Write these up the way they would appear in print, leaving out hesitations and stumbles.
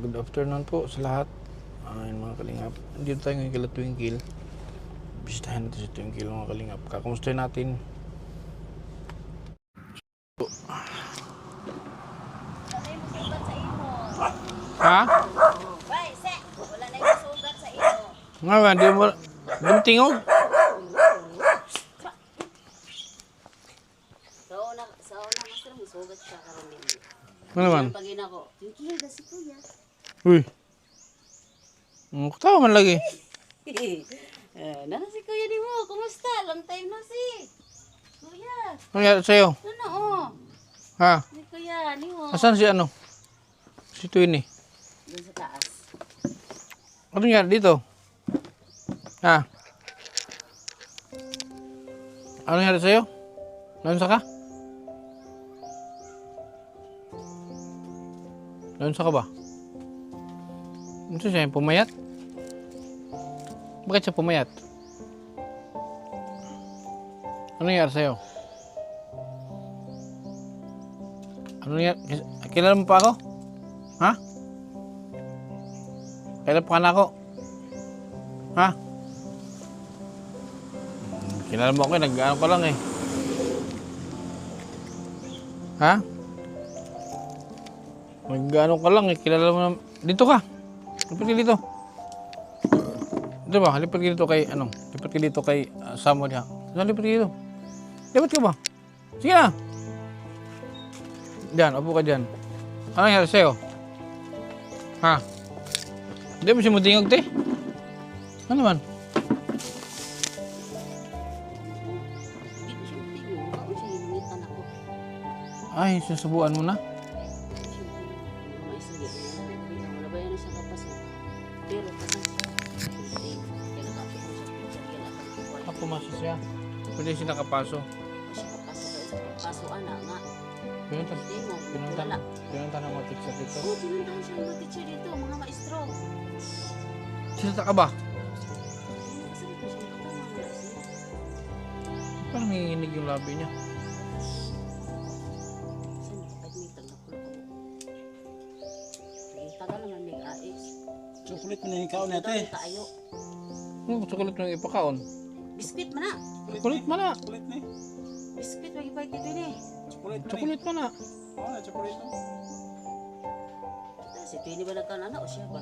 Good afternoon po sa lahat. Ayun mga kalingap. Dito tayo ngayon kila Twinkle. Bisitahin natin si Twinkle mga kalingap. Kakumustahin natin. Ha? Bay, se, wala na yung sugat sa imo. Nga ba? Di mo tingog? Sa una master mo sugat siya karon din. Ano naman? Pag ina ko, tingkil da si kuya. Uy. Katawa man lagi. Nana si kuya di mo, kumusta? Long time no see. Kuya, Ano nangyari sa'yo? ano oh? Ha? Si kuya, ni mo. Asan si ano? Si Twinnie. Doon sa taas. Ano nangyari dito? Ha? Ano nangyari sa'yo? Naunsa ka? Naunsa ka ba? Ano siya? Pumayat? Bakit siya pumayat? Ano nangyari sa'yo? Ano nangyari? Kilala mo pa ako? Ha? Kilala pa ka na ako? Ha? Kilala mo ako eh, nag-ano pa lang eh. Ha? Nag-ano ka lang eh, kilala mo na. Dito ka. Lipat ka dito. Dito ba? Lipat ka dito kay, ano? Lipat ka dito kay Samo niya. Saan lipat ka dito? Lipat ka ba? Sige na. Diyan, upo ka dyan. Ano nangyari sa'yo? Ha? Hindi mo siya mutingog, te? Ano naman? Hindi siya tingin, ako siya hinitan ako. Ay, susubuan mo na. Wala ba yan sa kapaso? Pero kasi hindi. Kaya nakapit ko sa picture yan ako. Ako masya siya. Pwede siya nakapaso. Kasi kapasok sa kaso ana nga. Pinunta, Hindi mo, pinunta, wala. pinunta ng mga teacher dito. Oo, pinuntahan siya ng mga teacher dito, mga maestro. Sinata ka ba? Kasi ko siya katama wala siya. Parang nanginginig yung labi niya. Kasi nakapag-meeting na ko. Sige, tagal naman may AX. Chocolate man yung kaon natin. Tayo. Ano gusto kulit nang ipakaon? Biskuit man na. Kulit man na. Chocolate ni. Biskuit, magipahit dito ni. Chocolate man. Chocolate man na. Oo na, chocolate no. Si Twinnie ba nagkanana o siya ba?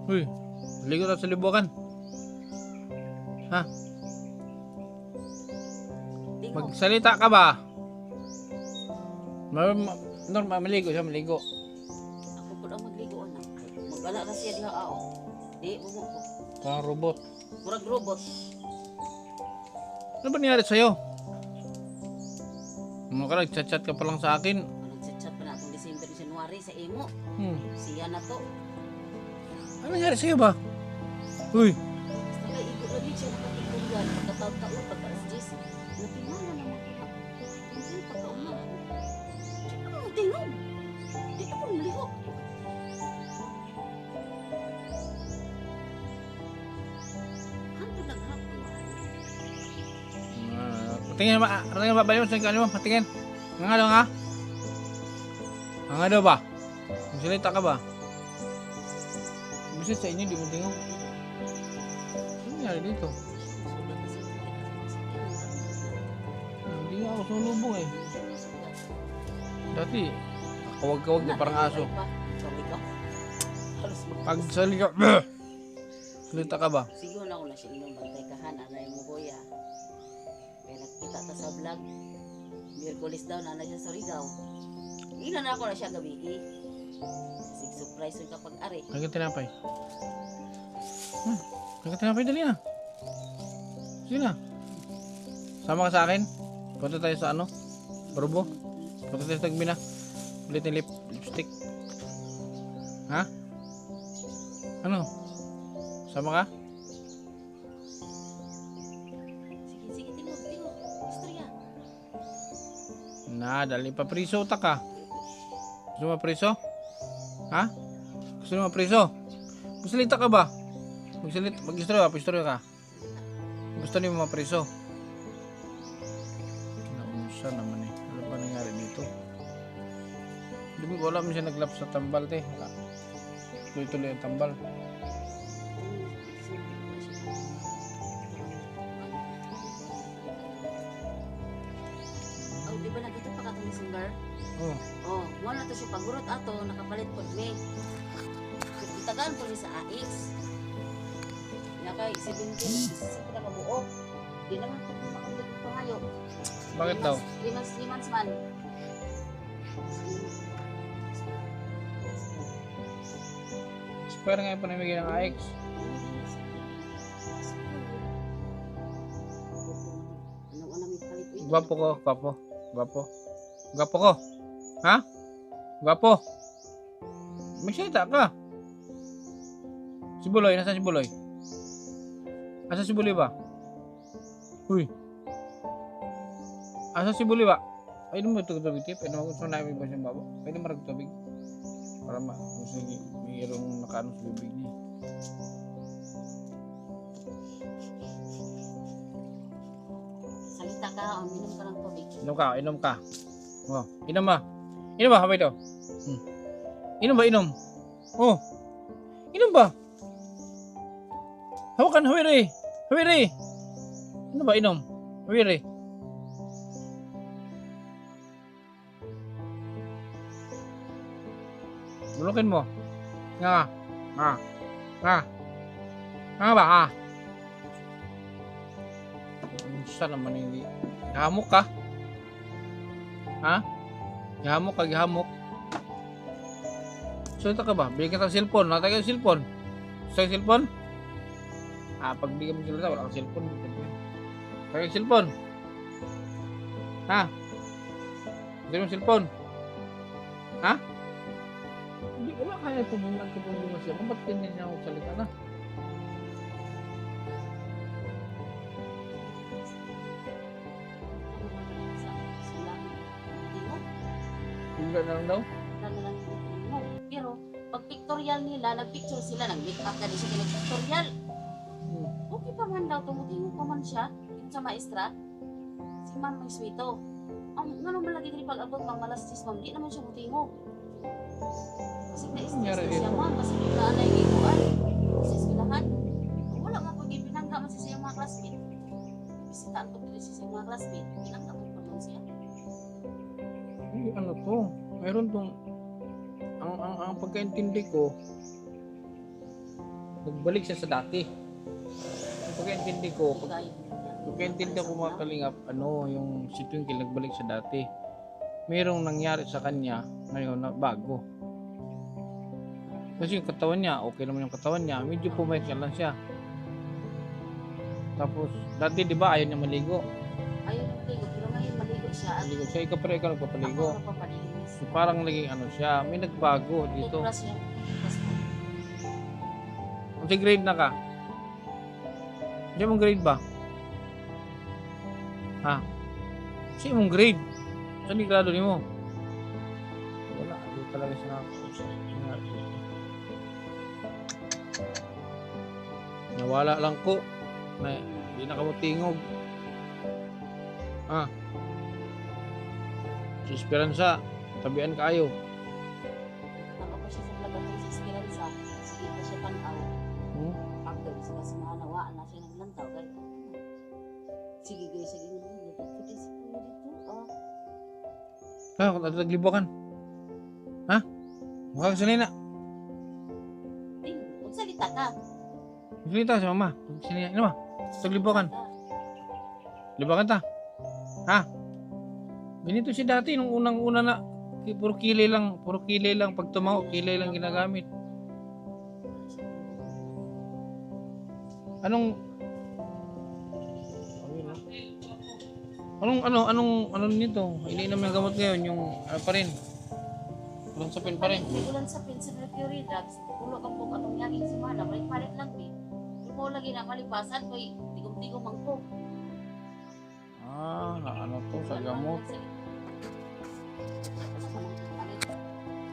Uy, ligo na sa libukan. Ha? Tingo. Magsalita ka ba? Normal, maligo siya, maligo. Ako po lang magligo anak. Mag-ala na siya diha ao. Di, mo ko. Parang robot. Murag robot. Ano ba nangyari sa'yo? Ano ka, nag-chat-chat ka pa lang sa akin. Nag-chat pa na itong December, January sa imo. Hmm. Siya na to. Ano nangyari sa'yo ba? Uy, Basta kay igo na din siya nakatikong yan. Pagkataon-taon, pagka-asjis. Natingala naman kita. Hindi pagkauna. Siya na mo tingog. Di ako malihok. Hanto naghapon. patingin ba? Patingin ba? Baliw sa ano mo? Patingin. Nga daw nga? Nga daw ba? Magsalita ka ba? Bisit sa inyo, di mo tingog. Ano nangyari dito? Hindi nga ako sumulubong eh. Dati, kawag-kawag na parang aso. Pag salita, salita ka ba? Sigo na ako na siya inyong bantay kahan. Anay mo boya. Kaya nakita ta sa vlog. Miyerkules daw na siya sa Rigaw. Ina na ako na siya gabi. Sig surprise yung kapag ari. Naging tinapay. Naging tinapay, dali na. Sige na. Sama ka sa akin. Punta tayo sa ano? Barubo. Punta tayo sa Tagbina. Ulit ng lipstick. Ha? Ano? Sama ka? Sige, sige, tingog, tingog. Istorya. Na, dali pa priso ta ka. Gusto mo priso? Ha? Gusto mo priso? Magsalita ka ba? Mag-istorya ka. Gusto niyo mapriso? Naunsa naman eh. Ano ba nangyari dito? Di ba wala man siya naglaps sa tambal te. Wala. Tuloy-tuloy ang tambal. Oh, di ba nagito pa ka ni Sunggar? Oh. Oh, mo na to siya pagurot ato nakapalit pod me. Itagaan ko ni sa AX. Nakay 17 sa ka buo. Di naman ko makapalit ko ngayo. Bakit daw? 3 months man. Spare nga yung panamigay ng AX. Gwapo ko, gwapo. Gwapo. Gwapo ko. Ha? Gwapo. Magsalita ka. Si Buloy, nasaan si Buloy? Asa si Buloy ba? Uy. Asa si Buloy ba? Ay, mo ito tubig tip. Ano gusto na ibig ba siyang babo? Pwede marag tubig. Para mayroong nakaano sa bibig niya. Salita ka, o minum ka ng tubig. Inom ka, inom ka. Oh, inom ba? Inom ba? Habay ito. Inom ba? Inom. Oh. Inom ba? Hawakan, hawiri. Hawiri. Ano ba? Inom. Hawiri. Bulukin mo. Nga. Nga. Nga. Nga ba? Ha? Gusto naman hindi. Hamok ka? Ha? Gihamok ka, gihamok. Salita ka ba? Bigyan kita ng cellphone. Nakatay ka ng cellphone. Gusto yung cellphone? Pag di ka magsalita, wala kang cellphone. Kaya yung cellphone. Ha? Gusto yung cellphone? Ha? Hindi, wala kaya pumunta siya. Kung ba't ganyan niya ako salita na? Hingga na lang daw? Pero pag pictorial nila, nagpicture sila, nag-make up na din siya kinag-pictorial. Okay pa man daw, tumutingo pa man siya, yun sa maestra, si Ma'am May Sweeto. Ang nga naman lagi rin pag-abot ng malastis, ma'am, di naman siya mutingo. Kasi na-stress Nangyari na siya, dito? ma'am, kasi biglaan na yung iguan. Sa eskwelahan, wala nga pag ipinangga man siya sa mga classmate. Bisitaan ko dito siya sa mga classmate, pinangga ko pa man siya. Ay, ano to? Mayroon tong ang pagkaintindi ko, nagbalik siya sa dati. Ang pagkaintindi ko, pagkaintindi ko mga kalingap, yung si Twinkle nagbalik sa dati. Mayroong nangyari sa kanya ngayon na bago. Kasi yung katawan niya, okay naman yung katawan niya, medyo pumayat lang siya. Tapos, dati di ba ayaw niya maligo? Ayaw na maligo, pero ngayon maligo siya. Maligo siya, ikaw pero ikaw nagpapaligo. Ako nagpapaligo. So, parang naging siya, may nagbago dito. Toothbrush niya. Toothbrush ko. Kasi grade na ka? Diyan mong grade ba? Ha? Kasi mong grade? Saan yung grado ni mo? Wala, hindi talaga siya nakakausap. Nawala lang ko. Na, hindi na kamutingog. Ha? Si Esperanza, tabian kayo. Ako pa siya sa plagating sa Esperanza. Sige pa siya panaw. After sila sinanawaan na siya ng lantaw. Sige guys, sige nga. Pwede si Kuya dito. Ha, kung naglibukan. Ha? Mukha ka sanina. Huwag salita ka. Salita si mama. Sanina. Ano ba? Naglibukan. Libakan ta. Ha? Ganito si dati nung unang-una na puro kilay lang pag tumaho, kilay lang ginagamit. Anong nito? Iniinom yung gamot ngayon, yung pa rin. Walang sapin pa rin. Ulan sa pin sa Mercury drugs. Pulo kang po katong yaging semana. Palit lang eh. Ikaw lagi na malipasan ko tigom-tigom ang ko. Ano to sa gamot?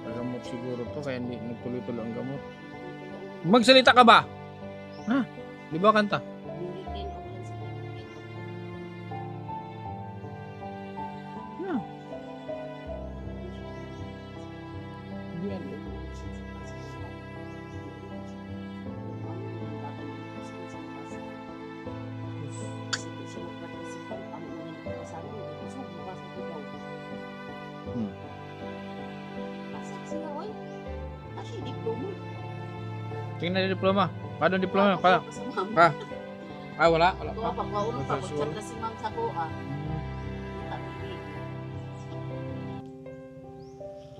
Sa gamot siguro to, kaya hindi nagtuloy-tuloy ang gamot. Magsalita ka ba? Ha? Di ba kanta? Militin o ulan sa pin. Ha? yan. Hmm. Tingnan na yung diploma. Paano yung diploma? Pa? Ah, wala? Wala pa? Si ma'am sa kuha.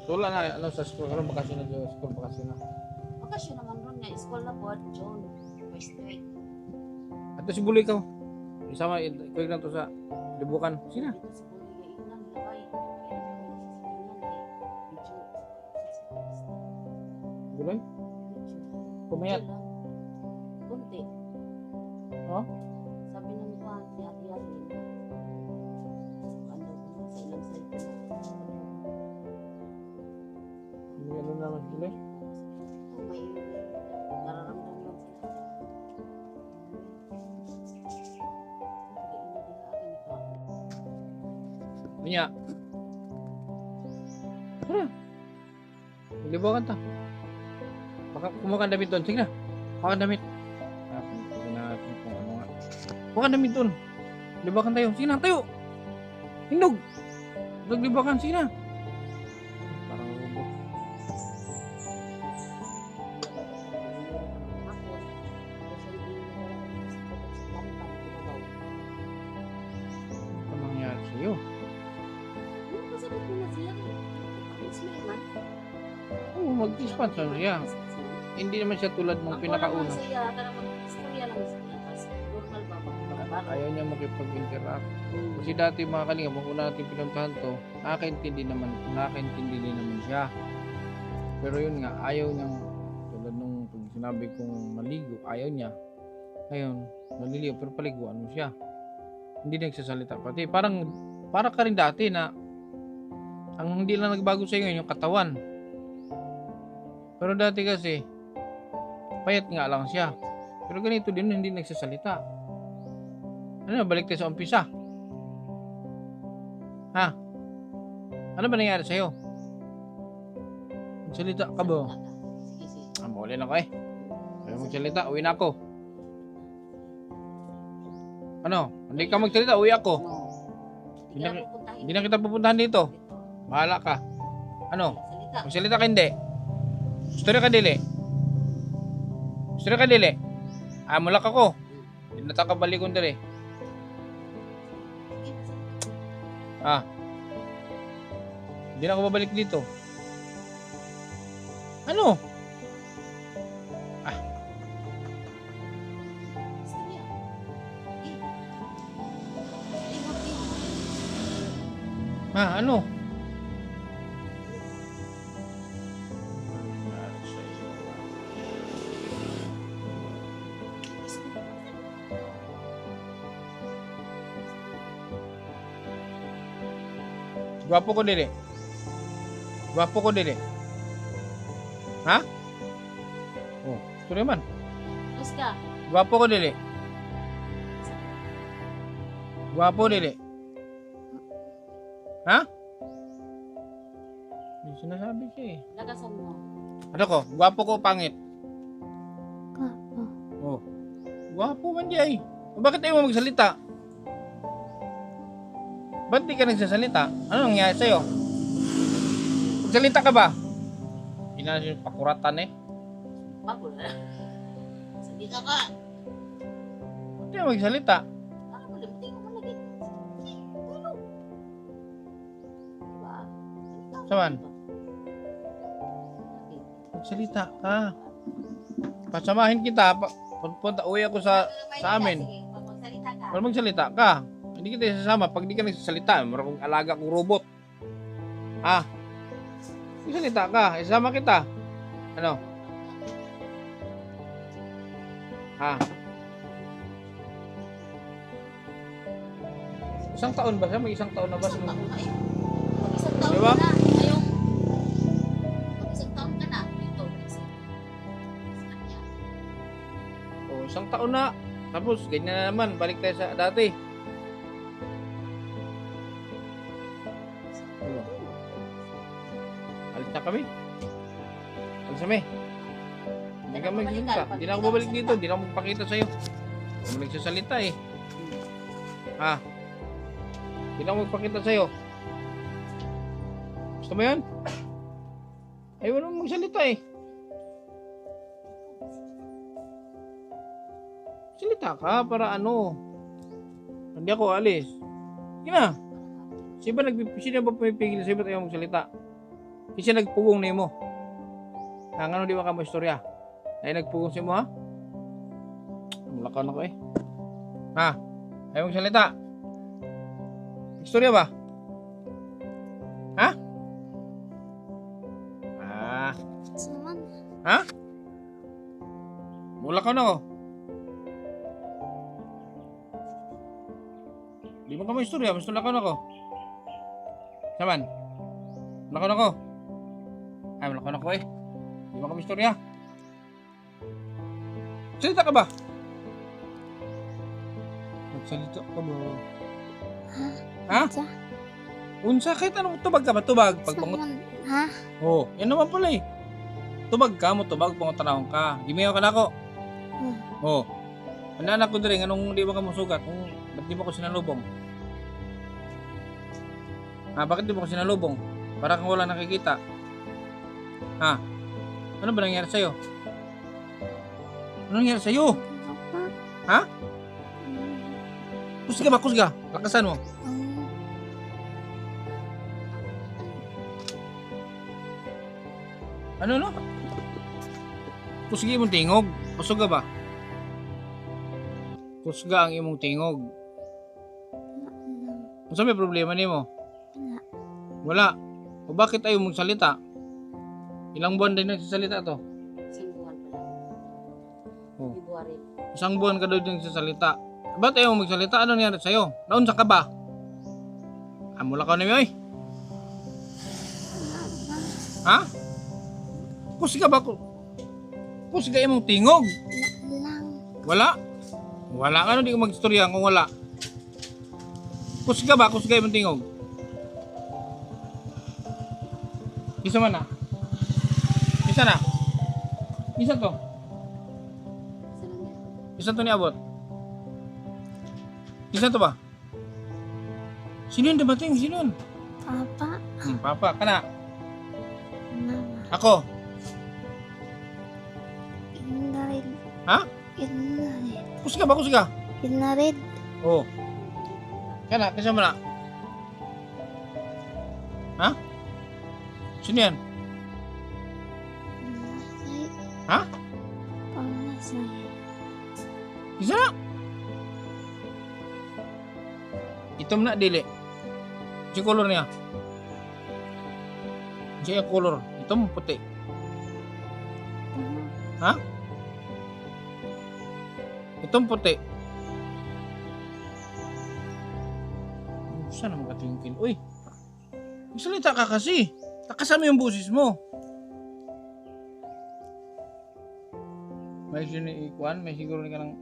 So wala na, ano sa school, karon bakasyon na dyan, school bakasyon na. Bakasyon naman ron nga, school na po at John. First week. At si Buloy ka. Isama, ikaw lang to sa libukan. Sina? Dito si Buloy, ilan labay. Buloy? Pumayat. Kunti. Oh? Sabi ng kuha, tiyat-tiyat nila. Ano ko sa ilang side ko na. Hindi ano naman si Buloy? May nararamdaman lang sila. Niya. Tara. Libukan ta. Baka kumuha ka damit doon. Sige na. Kuha ka damit. Sige na natin kung ano nga. Kuha ka damit doon. Libukan tayo. Sige na, tayo. Hindog. Libukan, sige na. Parang robot. Ako, gusto rin sa pagod sa lampang, pinabaw. Ano nangyari sa'yo? Ano ba sabi ko na sila? Ang smell man. Oo, mag-dispense siya. Hindi naman siya tulad ng pinakauna. Ang siya, karang mag-istorya lang siya. Kasi normal ba pag Ayaw niya makipag-interact. Kasi dati mga kalinga, kung una natin pinuntahan to, nakakaintindi din naman siya. Pero yun nga, ayaw niyang, tulad nung pag sinabi kong maligo, ayaw niya. Ngayon, maliligo, pero paliguan mo siya. Hindi nagsasalita pati. Para ka rin dati na, ang hindi lang nagbago sa ngayon, yung katawan. Pero dati kasi, payat nga lang siya. Pero ganito din, hindi nagsasalita. Ano, balik tayo sa umpisa. Ha? Ano ba nangyari sa'yo? Magsalita ka ba? Sige, sige. Muli na ko eh. Ayaw magsalita, uwi na ako. Ano? Hindi ka magsalita, uwi ako. No. Hindi Hindi na- ako puntahin. Hindi na kita pupuntahan dito. Dito. Bahala ka. Ano? Salita. Magsalita ka hindi. Story ka dili. Story ka dili. Mulak ako. Hindi na taka balikon dili. Sige, salita. Ah. Hindi na ako babalik dito. Ano? Istorya. Eh. Eh, Ano? Gwapo ko dili. Gwapo ko dili. Ha? Oh, ito naman. Terus ka. Gwapo ko dili. Gwapo dili. Ha? May sinasabi siya eh. Lakasan mo. Ano ko? Gwapo ko o pangit? Oh. Gwapo man di ay. Bakit ayaw mo magsalita? Ba't di ka nagsasalita? Ano nangyari sa'yo? Magsalita ka ba? Hindi na yung pakuratan eh. Bago na. Salita ka. Ba't di ka magsalita? Ano mo, limti ko man lagi. Ano? Diba? Salita ka. Saan? Okay. Magsalita ka. Pasamahin kita. Punta, uwi ako sa amin. Sige, magsalita ka. Para magsalita ka. Hindi kita sasama. Pag di ka nagsasalita, mara kong alaga kong robot. Ah. Magsalita ka. Isama kita. Ano? Ha? Isang taon ba siya? May isang taon na ba? Isang taon na eh. Mag-isang taon Diba? ka na. Ngayong mag-isang taon ka na. Dito. Sa kanya. O, isang taon na. Tapos, ganyan na naman. Balik tayo sa dati. Ano? Alis na kami. Alis kami. Hindi ka magsalita. Hindi na ako babalik dito. Hindi na ako magpakita sa'yo. Hindi mo nagsasalita eh. Ha? Hindi na ako magpakita sa'yo. Gusto mo yun? Ayaw naman magsalita eh. Salita ka para ano. Hindi ako alis. Sige na. Sino ba pumipigil sa'yo ba't ayaw magsalita? Kasi nagpugong na mo. Ang ano di ba ka mo istorya? Ay nagpugong sa'yo mo ha? Mulakaw na ko eh. Ha? Ayaw magsalita. Istorya ba? Ha? Ah. Suman. Ha? Mulakaw na ko. Di mo ka mo istorya. Mas mulakaw na ko. Saman? Mulakaw na ko. Ay, mulakaw na ko eh. Di mo ka mo istorya. Salita ka ba? Magsalita ka ba? Ha? Unsa? Unsa kahit anong tubag ka ba? Tubag. Pagpangot. Suman. Ha? Oo. Yan naman pala eh. Tubag ka mo. Tubag. Pangutanahon ka. Gimayaw ka na ako. Hmm. Oo. Ang anak ko din. Anong di ba ka musugat? Ba't di mo ko sinalubong? Ha? Bakit di mo ko sinalubong? Para kang wala nakikita. Ha? Ano ba nangyari sa'yo? Ano nangyari sa'yo? Apa? Ha? Kusga ba? Kusga. Lakasan mo. Ano no? Kusga imong tingog. Kusga ba? Kusga ang imong tingog. Ano may problema nimo? Wala. O bakit ayaw mong salita? Ilang buwan din nagsasalita to? Isang buwan pa lang. Oh. February. Isang buwan ka daw din nagsasalita. Ba't ayaw mong magsalita? Ano nangyari sa'yo? Naunsa ka ba? Mula ka na mi oy. Ha? Kusga ba ko? Kusga imong tingog. Lang. Wala? Wala ka no, di ko mag-istorya kung wala. Kusga ba? Kusga imong tingog. Isa man na. Isa na. Isa to. Isa lang yan. Isa to ni abot. Isa to ba? Sino yun dumating? Sino yun? Papa. Papa, kana. Mama. Ako. Inarid. Ha? Inarid. Kusga ba? Kusga? Inarid. Oo. Kana, kasama na. Ha? Sino yan? Pamasay. Ha? Pamasay. Isa na. Itom na, dili. Si color niya. Siya yung color. Itom, puti. Ha? Itong puti. Saan naman katingin? Uy! Magsalita ka kasi. Takasama yung busis mo. May sinikuan, may siguro ka ng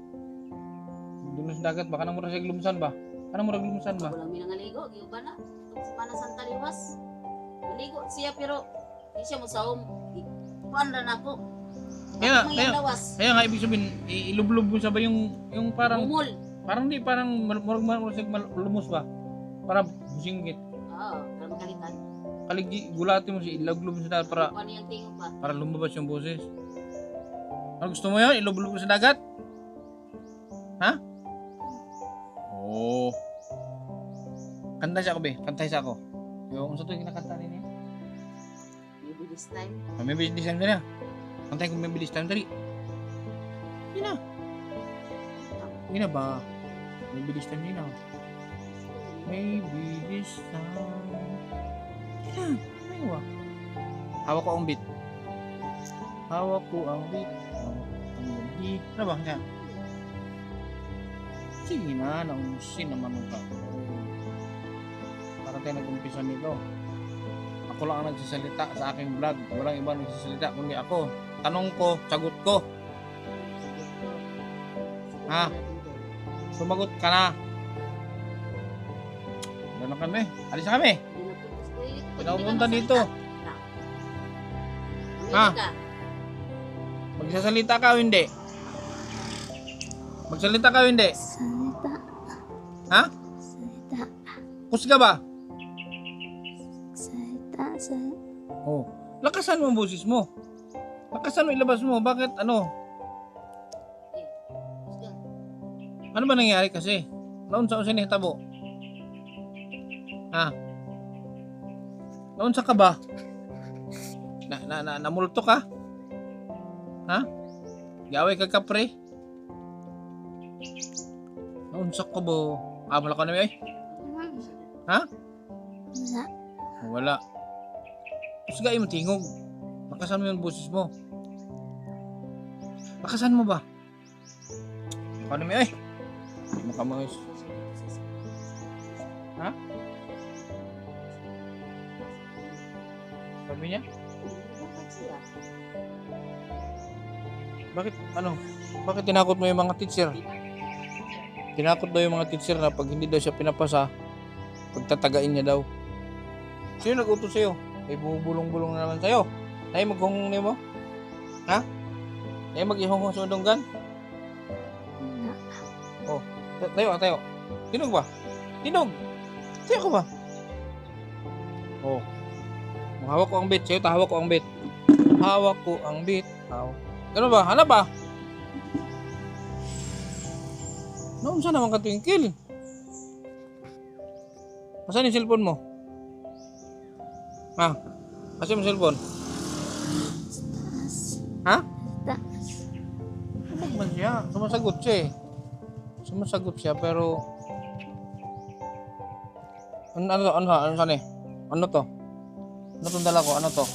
dunos dagat. Baka nang mura siya glumsan ba? Kanang mura glumsan ba? Walang minangaligo. Yung ba na? Itong si Santa Liwas. Maligo siya pero hindi siya musawom. Kuan na ako. Kaya nga ibig sabihin, ilublob mo sa ba yung parang, Bumol. parang di, parang murag lumos ba? Para businggit. Oo. Para makalitan. Kaligi, gulati mo si ilublob mo sa dagat para, Kuan niyang tingog pa. para lumabas yung boses. Ano gusto mo yun? Ilublob mo sa dagat? Ha? Oo. Kanta siya ako be, kantay siya ako. Yung sa ito yung kinakanta rin niya. Maybe this time. May bilis time na. Kantay kung may bilis time dali. Hindi na. Hindi na ba? May bilis time din na. Maybe this time. Hindi na. May wa. Hawak ko ang beat. Hawak ko ang beat. Hawak ang beat. Ano ba? Kaya? Sige na. Naunsin naman ang ka. Para tayo nag-umpisa nito. Ako lang ang nagsasalita sa aking vlog. Walang iba nagsasalita kundi ako. Tanong ko, sagot ko. Ha? Sumagot ka na. Wala na kami. Alis na kami. Pinapunta dito. Ha? Ha? Magsasalita ka o hindi? Magsalita ka o hindi? Salita. Ha? Salita. Kusga ba? Salita. Salita. Oh. Lakasan mo ang boses mo. Lakasan mo, ilabas mo. Bakit ano? Kusga. Ano ba nangyari kasi? Naunsa ko sinihitabo? Ha? Naunsa ka ba? Namulto ka? Ha? Gaway ka kapre? Naunsa ka ba? Wala ka na may? Ha? Wala. Wala. Kusga mo tingog. Lakasan mo yung boses mo. Lakasan mo ba? Ano may ay? Hindi mo kamayos. Ha? Sabi niya? Bakit siya? Bakit ano? Bakit tinakot mo yung mga teacher? Tinakot daw yung mga teacher na pag hindi daw siya pinapasa, pagtatagain niya daw. Sino nag-utos sa'yo? Ay bubulong-bulong na naman sa'yo. Ay maghungong niyo mo? Ha? Ay maghihungong sa udonggan? Wala. Oh, tayo. Tinog ba? Tinog! Tayo ka ba? Oh. Hawak ko ang bit. Sa'yo hawak ko ang bit. Hawak ko ang bit. Ganun ba? Hanap ba? Noon saan naman ka tingkil? Asan yung cellphone mo? Ha? Asan yung cellphone? Taas. Ha? Taas. Ano ba siya? Sumasagot siya eh. Sumasagot siya pero... Ano saan eh? Ano to? Ano tong dala ko? Ano to?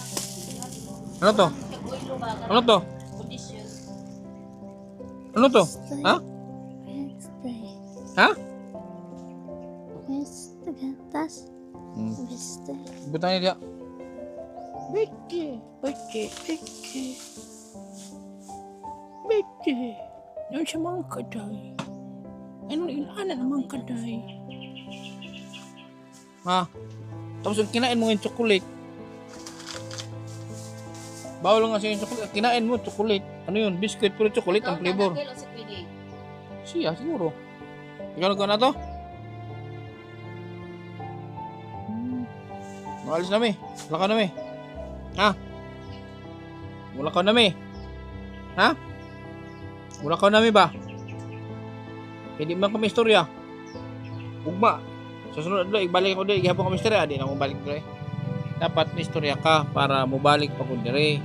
Ano to? Ano to? Condition. Ano to? Ha? Wednesday. Ha? Wednesday. Taas. Wednesday. Butang niya dia. Beke. Yan siya mga kaday. Ano inaana naman kaday? Ha? Tapos yung kinain mo yung chocolate. Bawal nga siya yung chocolate. Kinain mo chocolate. Ano yun? Biscuit pero chocolate ang flavor. Ikaw na si Pidi. Siya siguro. Ikaw na na to? Maalis na mi. Wala ka na mi. Ha? Wala ka na mi. Ha? Wala ka na mi ba? Hindi man kami istorya. Ugma. Sa sunod doon, ibalik ako doon. Igihapon kami istorya. Di na mo balik doon. Dapat may istorya ka para mubalik pa ko dire.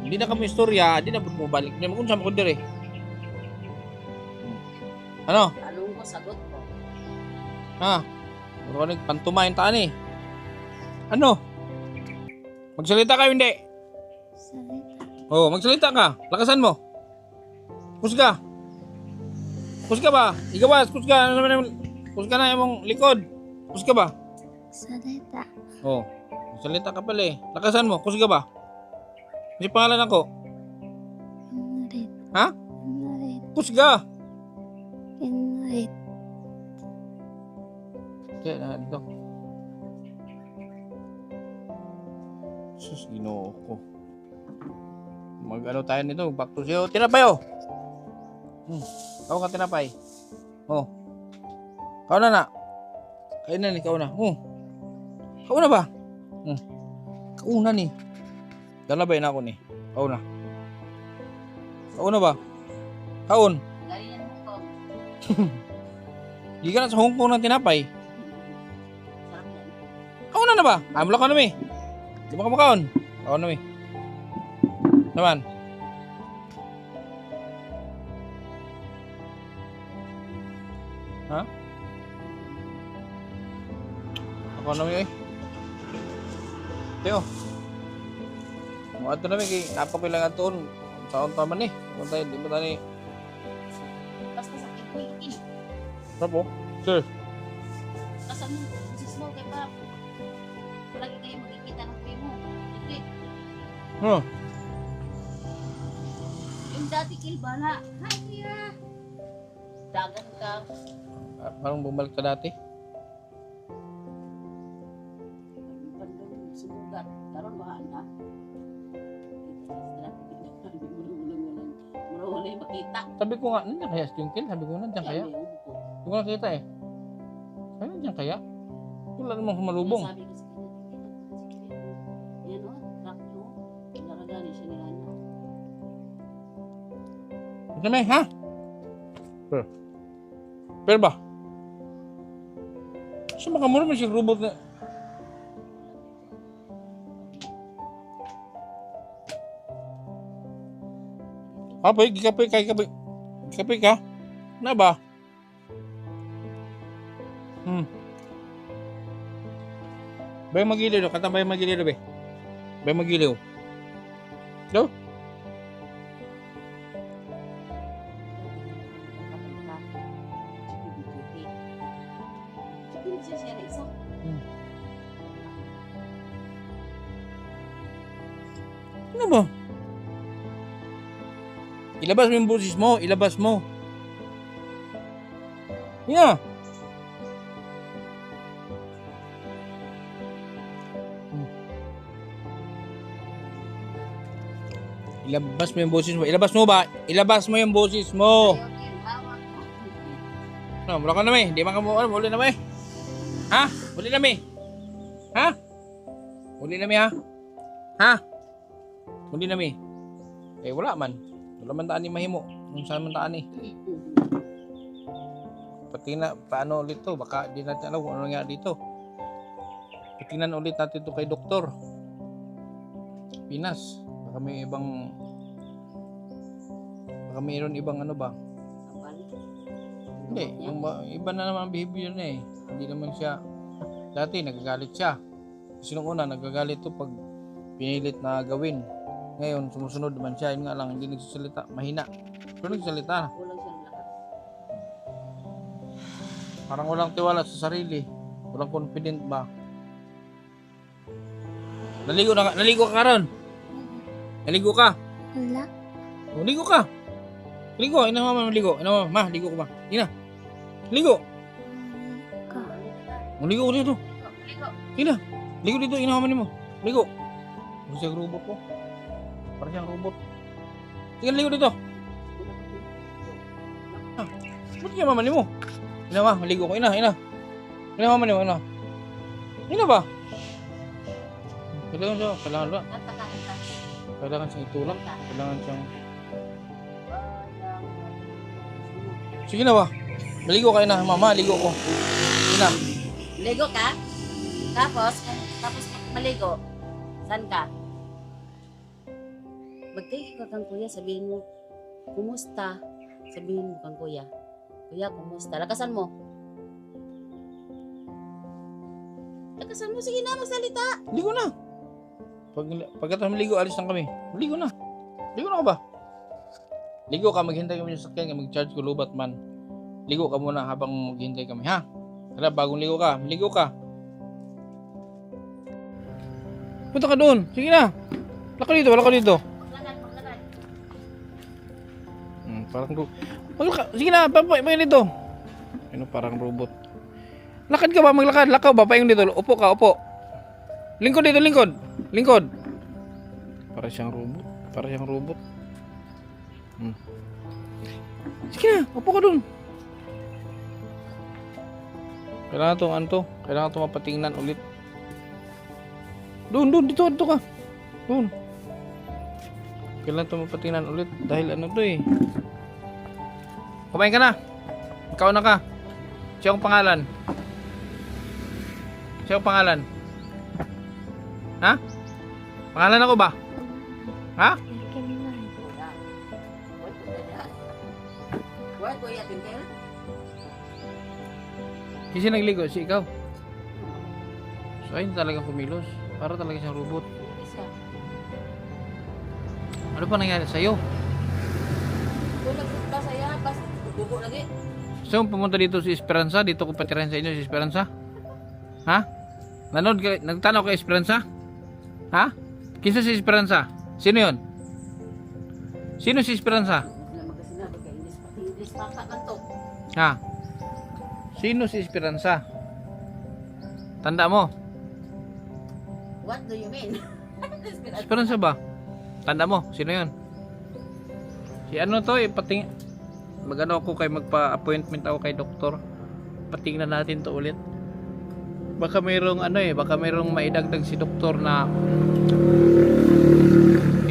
Hindi na kami istorya. Di na mo balik. Hindi mo kung saan ko dire. Ano? Anong ko sagot ko? Ha? Puro ka nagpantumain taan eh. Ano? Magsalita ka hindi? Salita. Oo, magsalita ka. Lakasan mo. Kusga. Kusga ba? Igawas, kusga. Ano naman yung... Kusga na yung likod. Kusga ba? Salita. Oo. Magsalita ka pala eh. Lakasan mo. Kusga ba? May pangalan ako. Inrit. Ha? Inrit. Kusga. Inrit. Kaya na dito. Sus, ginoo ko. Mag-ano tayo nito. Back to zero. Tinapay oh. Ikaw ka tinapay. Oh. Ikaw na. Kainan ikaw na. Ikaw na ba? Ikaw na ni. Dalabay na ako ni. Ikaw na. Ikaw na ba? Kaon. Ganyan mo ko. Di ka na sa Hong Kong ng tinapay. Sarap yan. Ikaw na ba? Amula ka na mi. Di ba ka makaon? Ikaw na mi. Naman. Ha? Ako na mi eh. Teo. Mga ito namin kay napakilangan toon. Saon taman eh. Kung tayo, di ba tayo ni... Basta sakit ko ikin. Rapo? Sir. Basta mo, sis mo kay Pap. Palagi kayo magkikita ng kuya mo. Ito eh. Huh? Yung dati kilbala. Hi kuya. Dagan ka. Parang bumalik ka dati. Bandong sumugat. Karon ba na? makita. Sabi ko nga, nandiyan kaya si Twinkle? Sabi ko, nandiyan kaya? Yan, may ubo ko. Hindi ko nakita eh. Sabi, nandiyan kaya? Wala namang sumalubong. Sabi ko sa kanya, yan o, truck nyo. Naragani siya ni Ana. Ito may, ha? Pero ba? Sa mga mura may siyang robot na... Kapoy, gikapoy, kay kapoy. Gikapoy ka? Na ba? Bay magiliw, kata bay magiliw be. Bay magiliw. Do? Ano ba? Ilabas mo yung boses mo, ilabas mo. Yeah. Ilabas mo yung boses mo. Ilabas mo ba? Ilabas mo yung boses mo. No, wala ka na may. Hindi man ka mo. Uli na may. Ha? Uli na may. Ha? Uli na may ha? Ha? Uli na may. Eh wala man. Wala man taan ni mahimo. Kung saan man taan ni. Pati na paano ulit to. Baka di natin alam kung ano nangyari dito. Tingnan ulit natin to kay doktor. Pinas. Baka may ibang... Baka mayroon ibang ano ba? Hindi. Yung iba na naman ang behavior niya eh. Hindi naman siya... Dati nagagalit siya. Kasi nung una nagagalit to pag pinilit na gawin. Ngayon sumusunod naman siya. Yun nga lang hindi nagsasalita. Mahina. Pero nagsasalita. Kulang siyang lakas. Parang walang tiwala sa sarili. Walang confident ba? Naligo na ka. Naligo ka karon. Naligo ka. Wala. O, ligo ka. Ligo. Ina mama maligo. Ina mama. Ma, ligo ka ba? Ina. Ligo. Ka. Ligo ko dito. Ina. Ligo dito. Ina mama mo. Ligo. Ano siyang robot ko? Parang siyang robot. Sige, ligo dito. Ah, ba't kaya mama mo? Ina ma, maligo ko. Ina. Ina mama mo. Ina. Ina ba? Kailangan siya. Kailangan ba? Kailangan siyang itulak. Kailangan siyang... Sige na ba? Maligo ka na, mama. Ligo ko. Ina. Ligo ka? Tapos maligo. Saan ka? Magtake ka kang kuya, sabihin mo, kumusta? Sabihin mo kang kuya. Kuya, kumusta? Lakasan mo. Lakasan mo, sige na, magsalita. Ligo na. Pagkatapos maligo, alis lang kami. Ligo na. Ligo na ka ba? Ligo ka, maghintay kami sa sakyan, mag-charge ko lubat man. Ligo ka muna habang maghintay kami, ha? Kaya bagong ligo ka, maligo ka. Punta ka doon, sige na. Laka dito, wala ka dito. Maglakad. Parang sige na, papay dito. Ano, parang robot. Lakad ka ba, maglakad, lakaw ba, payong dito. Upo ka, upo. Lingkod dito, lingkod. Lingkod. Para siyang robot. Sige na, upo ka dun. Kailangan itong mapatingnan ulit. Doon, dito ka. Doon. Kailangan itong mapatingnan ulit. Dahil ano to eh. Kumain ka na. Ikaw na ka. Siya ang pangalan. Ha? Pangalan ako ba? Ha? Kuya, kuya, Tintel? Kasi nagligo, si ikaw. So ayun talagang kumilos. Para talaga siyang robot. Ano pa nangyari sa'yo? Kung nagpunta sa'ya, bas bubo lagi. So pumunta dito si Esperanza. Dito ko patirahin sa inyo si Esperanza. Ha? Nanood ka, nagtanaw kay Esperanza? Ha? Kinsa si Esperanza? Sino yun? Sino si Esperanza? Wala magkasinabi ka, English pata man to. Ha? Sino si Esperanza? Tanda mo? What do you mean? Esperanza ba? Tanda mo? Sino yun? Si ano to, ipating magano ako kay magpa-appointment ako kay doktor. Patingnan natin to ulit. Baka mayroong ano baka mayroong maidagdag si doktor na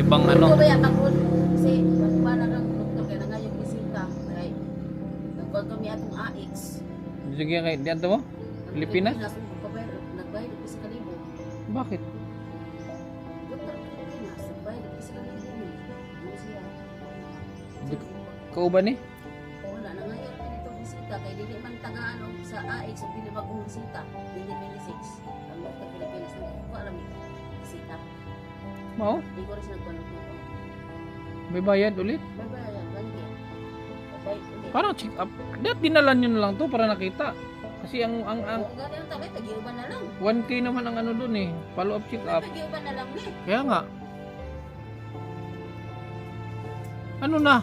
ibang ano. Ito ba yan ako? Kasi magpana lang doktor kaya na nga yung bisita. Kaya nagkonto niya itong AX. Sige kay diyan to mo? Pilipinas? Nagbayad ko sa kalibo. Bakit? Doktor Pilipinas, nagbayad ko sa kalibo. Ano siya? Kauban ni? Wala na ngayon dito bisita kay dili man taga ano sa AX ug dili bagong bisita. Dili 26. Ang doktor Pilipinas ko alam bisita. Mao? Di ko rin siya nagkonto nito. May bayad ulit? Babayaran lagi. Bayad ulit. Parang check up. Dapat dinalan nyo na lang to para nakita. Kasi ang Kung ganyan tayo, tagiuban na lang. 1K naman ang ano dun follow up check up. Tagiuban na lang ni. Kaya nga. Ano na?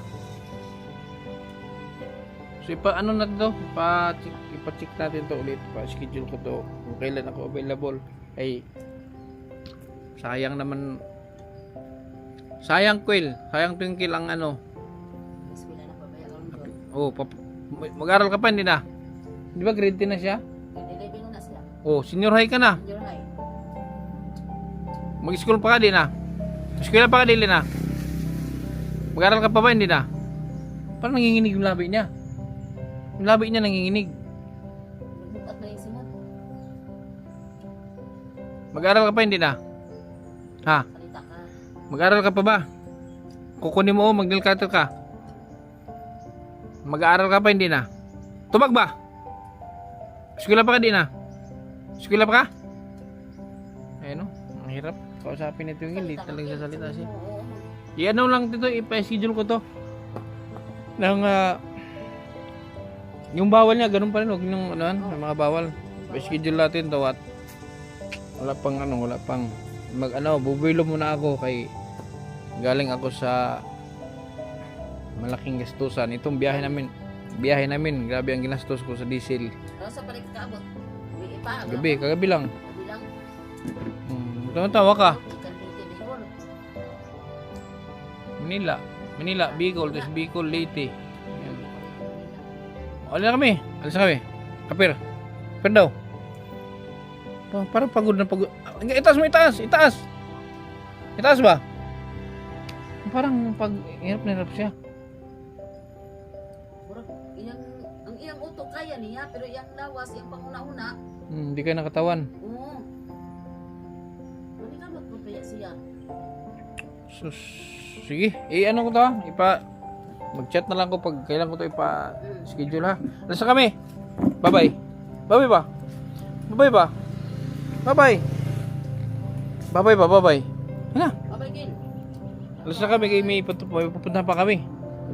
So ano na to? Ipa-check natin to ulit. Pa-schedule ko to kung kailan ako available. Ay sayang Quill. Sayang Twinkle ang ano. Mas wala na pabayaran doon. Oh, mag-aral ka pa hindi na? Di ba grade 10 na siya? Grade 11 na sila. Oh, senior high ka na. Senior high. Mag-school pa ka din na. Eskwela pa ka din na. Mag-aral ka pa ba hindi na? Parang nanginginig yung labi niya. Yung labi niya nanginginig. Nagbukat na yung simot. Mag-aral ka pa hindi na? Ha? Salita ka. Mag-aral ka pa ba? Kukunin mo o mag-nilcutter ka? Mag-aaral ka pa hindi na? Tubag ba? Eskwela pa ka din na? Eskwela pa ka? Ayun o, ang hirap. Kausapin nito yung hindi talagang sasalita siya. Oo. I-ano lang dito, ipa-schedule ko to. Nang yung bawal niya, ganun pa rin. Huwag yung yung mga bawal. I-schedule natin to at wala pang bubuilo muna ako kay galing ako sa malaking gastusan. Itong biyahe namin, grabe ang ginastos ko sa diesel. Ano sa balik kaabot? May ipa. Kagabi lang. Gabi lang. Tumatawa ka. Ikan dito, Bicol. Manila, Bicol, tapos Bicol, Leyte. Ayan. Alis kami. Kapir daw. Parang pagod na pagod. Itaas mo, itaas. Itaas ba? Parang hirap na hirap siya. Ang iyang uto kaya niya, pero iyang lawas, iyang panguna-una. Hindi kayo nakatawan. Oo. Manikamot mo kaya siya. Sus. Sige, ano ko to mag-chat na lang ko pag kailan ko to ipa-schedule ha. Alas na kami. Bye-bye. Bye-bye ba? Bye-bye ba? Bye-bye. Bye-bye ba? Bye-bye. Hala. Babay, Gil. Alas na kami kay may pupunta pa kami.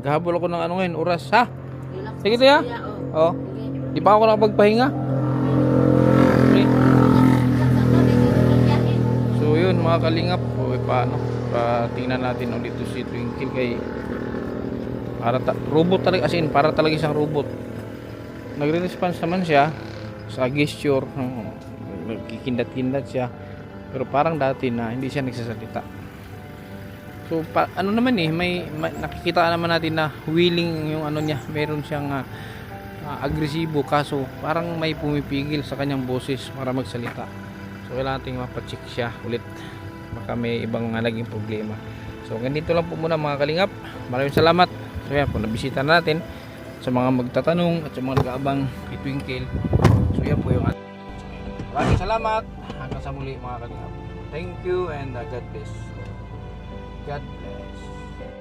Naghahabol ako ng ano ngayon, oras ha. Relax Sige, ka Tia. kuya, Oh. oh. Sige. Di pa ako nakapagpahinga. Okay. So yun mga kalingap, tingnan natin ulit si Twinkle kay robot talaga, as in para talaga isang robot. Nagre-response naman siya sa gesture, nagkikindat-kindat siya, pero parang dati na hindi siya nagsasalita. So may nakikita naman natin na willing yung ano niya, meron siyang agresibo, kaso parang may pumipigil sa kanyang boses para magsalita. So kailangan natin mapacheck siya ulit, baka may ibang naging problema. So ganito lang po muna mga kalingap. Maraming salamat. So yan po, nabisita natin sa mga magtatanong at sa mga nag-aabang kay Twinkle. So yan po yung maraming salamat. Hanggang sa muli mga kalingap. Thank you and God bless. God bless.